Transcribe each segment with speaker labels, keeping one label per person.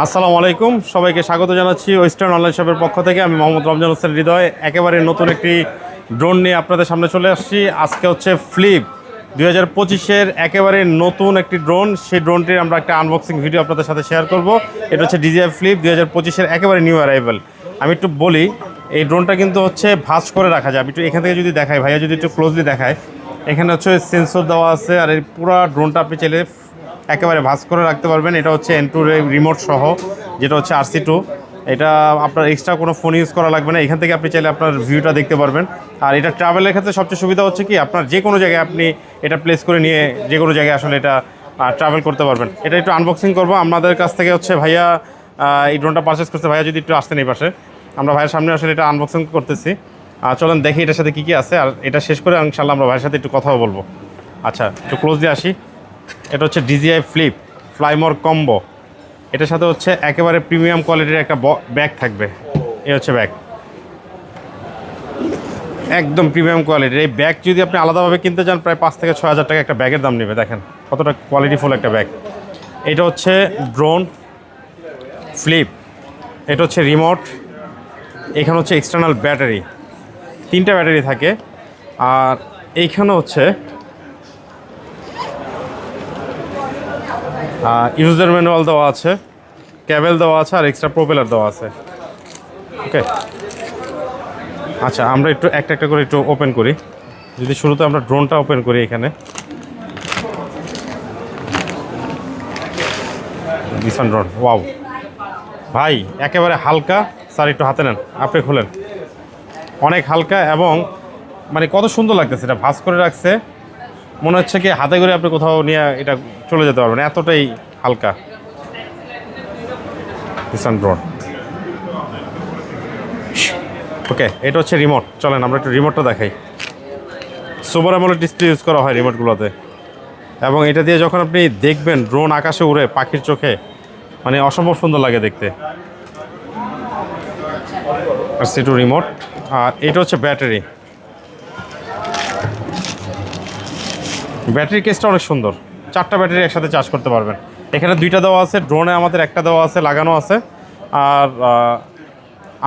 Speaker 1: আসসালামু আলাইকুম, সবাইকে স্বাগত জানাচ্ছি ওয়েস্টার্ন অনলাইন শপের পক্ষ থেকে। আমি মোহাম্মদ রমজান হোসেন হৃদয় একেবারে নতুন একটি ড্রোন নিয়ে আপনাদের সামনে চলে আসছি। আজকে হচ্ছে ফ্লিপ 2025-এর একেবারে নতুন একটি ড্রোন। সেই ড্রোনটির আমরা একটা আনবক্সিং ভিডিও আপনাদের সাথে শেয়ার করব। এটা হচ্ছে DJI ফ্লিপ 2025-এর একেবারে নিউ অ্যারাইভাল। আমি একটু বলি, এই ড্রোনটা কিন্তু হচ্ছে ভাঁজ করে রাখা যায়। আমি একটু এখান থেকে যদি দেখাই, ভাইয়া যদি একটু ক্লোজলি দেখায়, এখানে হচ্ছে সেন্সর দেওয়া আছে। আর এই পুরো ড্রোনটা আপনি চাইলে একেবারে ভাঁজ করে রাখতে পারবেন। এটা হচ্ছে N2 রিমোট সহ, যেটা হচ্ছে RC2। এটা আপনার এক্সট্রা কোনো ফোন ইউজ করা লাগবে না। এখান থেকে আপনি চাইলে আপনার ভিউটা দেখতে পারবেন। আর এটা ট্রাভেলের ক্ষেত্রে সবচেয়ে সুবিধা হচ্ছে কি, আপনার যে কোনো জায়গায় আপনি এটা প্লেস করে নিয়ে যে কোনো জায়গায় আসলে এটা ট্রাভেল করতে পারবেন। এটা একটু আনবক্সিং করবো আমাদের কাছ থেকে। হচ্ছে ভাইয়া এই ড্রোনটা পারচেস করতে, ভাইয়া যদি একটু আসতেন এই পাশে, আমরা ভাইয়ের সামনে আসলে এটা আনবক্সিং করতেছি। চলেন দেখি এটার সাথে কী কী আছে। আর এটা শেষ করে ইনশাআল্লাহ আমরা ভাইয়ের সাথে একটু কথাও বলবো। আচ্ছা, একটু ক্লোজলি আসি। এটা হচ্ছে DJI ফ্লিপ ফ্লাইমোর কম্বো। এটার সাথে হচ্ছে একেবারে প্রিমিয়াম কোয়ালিটির একটা ব্যাগ থাকবে। এই হচ্ছে ব্যাগ, একদম প্রিমিয়াম কোয়ালিটির। এই ব্যাগ যদি আপনি আলাদাভাবে কিনতে চান, প্রায় 5 থেকে 6 হাজার টাকা একটা ব্যাগের দাম নেবে। দেখেন কতটা কোয়ালিটিফুল একটা ব্যাগ। এটা হচ্ছে ড্রোন ফ্লিপ, এটা হচ্ছে রিমোট, এখানে হচ্ছে এক্সটার্নাল ব্যাটারি, 3টা ব্যাটারি থাকে। আর এইখানে হচ্ছে ইউজার ম্যানুয়াল দেওয়া আছে, ক্যাবেল দেওয়া আছে, আর এক্সট্রা প্রোপেলার দেওয়া আছে। ওকে, আচ্ছা আমরা একটু একটা একটা করে একটু ওপেন করি। যদি শুরুতে আমরা ড্রোনটা ওপেন করি, এখানে দিশান ড্রোন। ওয়াও ভাই, একেবারে হালকা। স্যার একটু হাতে নেন, আপনি খুলেন। অনেক হালকা এবং মানে কত সুন্দর লাগতেছে। এটা ভাঁজ করে রাখছে, মনে হচ্ছে কি হাতে করে আপনি কোথাও নিয়ে এটা চলে যেতে পারবেন, এতটাই হালকা দিশান ড্রোন। ওকে, এটা হচ্ছে রিমোট। চলেন আমরা একটু রিমোটটা দেখাই। সুপার অ্যামোলেড ডিসপ্লে ইউজ করা হয় রিমোটগুলোতে, এবং এটা দিয়ে যখন আপনি দেখবেন ড্রোন আকাশে উড়ে পাখির চোখে, মানে অসম্ভব সুন্দর লাগে দেখতে। RC2 remote. আর এটা হচ্ছে ব্যাটারি। ব্যাটারি কেসটা অনেক সুন্দর, 4টা ব্যাটারি একসাথে চার্জ করতে পারবেন। এখানে 2টা দেওয়া আছে, ড্রোনে আমাদের একটা দেওয়া আছে, লাগানো আছে। আর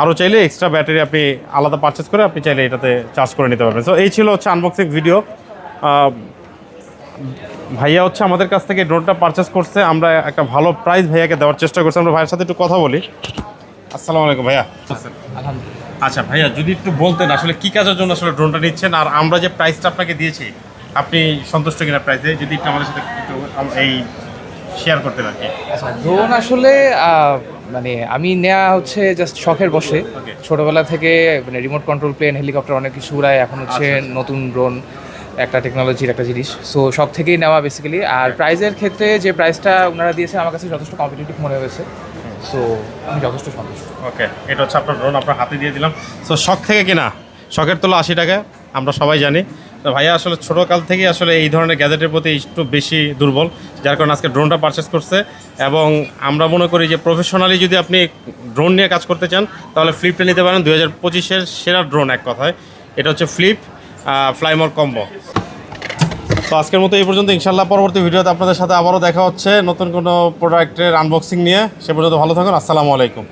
Speaker 1: আরও চাইলে এক্সট্রা ব্যাটারি আপনি আলাদা পারচেস করে আপনি চাইলে এটাতে চার্জ করে নিতে পারবেন। সো এই ছিল হচ্ছে আনবক্সিং ভিডিও। ভাইয়া হচ্ছে আমাদের কাছ থেকে ড্রোনটা পারচেস করছে, আমরা একটা ভালো প্রাইস ভাইয়াকে দেওয়ার চেষ্টা করছি। আমরা ভাইয়ের সাথে একটু কথা বলি। আসসালামু আলাইকুম ভাইয়া।
Speaker 2: আলহামদুলিল্লাহ।
Speaker 1: আচ্ছা ভাইয়া, যদি একটু বলতেন আসলে কী কাজের জন্য আসলে ড্রোনটা নিচ্ছেন, আর আমরা যে প্রাইসটা আপনাকে দিয়েছি আপনি সন্তুষ্ট কিনা প্রাইসে, যদি একটু আমাদের সাথে একটু এই শেয়ার করতেন আর কি।
Speaker 2: আচ্ছা, ড্রোন আসলে মানে আমি নেওয়া হচ্ছে জাস্ট শখের বসে।
Speaker 1: Okay.
Speaker 2: ছোটোবেলা থেকে মানে রিমোট কন্ট্রোল প্লেন, হেলিকপ্টার অনেক কিছু উড়ায়। এখন হচ্ছে
Speaker 1: আচ্ছা।
Speaker 2: নতুন ড্রোন একটা টেকনোলজির একটা জিনিস। সো সব থেকেই নেওয়া বেসিক্যালি। আর প্রাইজের ক্ষেত্রে যে প্রাইসটা ওনারা দিয়েছে আমার কাছে যথেষ্ট কম্পিটিটিভ মনে হয়েছে। সো আমি যথেষ্ট সন্তুষ্ট।
Speaker 1: ওকে, এটা হচ্ছে আপনার ড্রোন, আপনার হাতে দিয়ে দিলাম। সো শখ থেকে কিনা, শখের তোলা 80 টাকা, আমরা সবাই জানি। তো ভাইয়া আসলে ছোটোকাল থেকেই আসলে এই ধরনের গ্যাজেটের প্রতি একটু বেশি দুর্বল, যার কারণে আজকে ড্রোনটা পারচেস করছে। এবং আমরা মনে করি যে প্রফেশনালি যদি আপনি ড্রোন নিয়ে কাজ করতে চান, তাহলে ফ্লিপটা নিতে পারেন। 2025-এর সেরা ড্রোন এক কথায়। এটা হচ্ছে ফ্লিপ ফ্লাইমোর কম্বো। তো আজকের মতো এই পর্যন্ত। ইনশাল্লাহ পরবর্তী ভিডিওতে আপনাদের সাথে আবারও দেখা হচ্ছে নতুন কোনো প্রোডাক্টের আনবক্সিং নিয়ে। সে পর্যন্ত ভালো থাকুন। আসসালামু আলাইকুম।